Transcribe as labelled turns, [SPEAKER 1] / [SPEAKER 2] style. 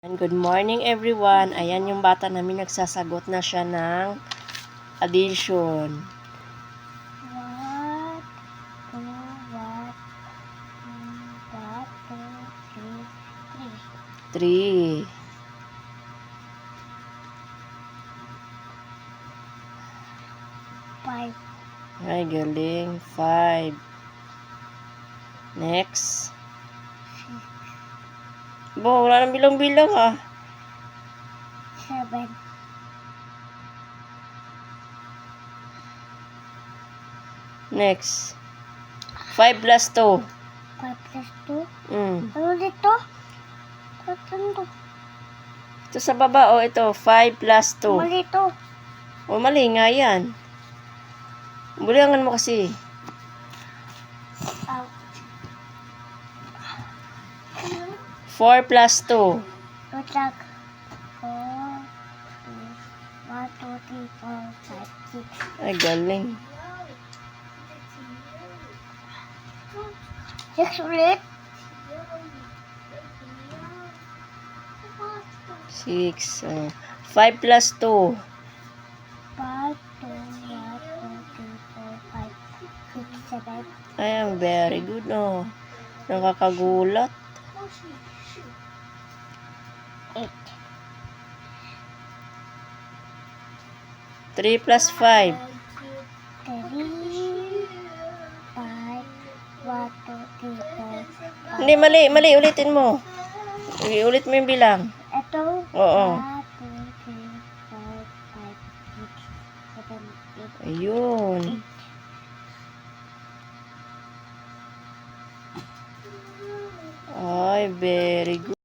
[SPEAKER 1] And good morning everyone. Ayan yung bata namin, nagsasagot na siya ng addition.
[SPEAKER 2] What? Three.
[SPEAKER 1] 3.
[SPEAKER 2] Five.
[SPEAKER 1] Ay, galing. 5. Next. Bo, wala nang bilang-bilang ah.
[SPEAKER 2] 7.
[SPEAKER 1] Next. 5 plus 2.
[SPEAKER 2] 5 plus 2.
[SPEAKER 1] Ito
[SPEAKER 2] Ano dito? Tatando.
[SPEAKER 1] sa baba, oh, ito. 5 plus 2.
[SPEAKER 2] Mali ito.
[SPEAKER 1] O, mali nga yan. Buliangan mo kasi.
[SPEAKER 2] Out.
[SPEAKER 1] 4 plus 2.
[SPEAKER 2] Good luck. 4, 1, 2, 3, 4, 5, 6.
[SPEAKER 1] Ay, galing.
[SPEAKER 2] 6 ulit.
[SPEAKER 1] 6. 5 plus 2.
[SPEAKER 2] 5, 2, 1, 2, 3, 4, 5, 6, 7.
[SPEAKER 1] Ay, very good, oh. Nakakagulat.
[SPEAKER 2] 8.
[SPEAKER 1] 3 plus 5.
[SPEAKER 2] 3, 5, 1, 2, 3, 4, 5.
[SPEAKER 1] Hindi, mali. Ulitin mo. Ulit mo yung bilang.
[SPEAKER 2] Ito.
[SPEAKER 1] Oo.
[SPEAKER 2] 1, 2, 3, 4, 5, 6, 7, 8.
[SPEAKER 1] Ayun. Ay, very good.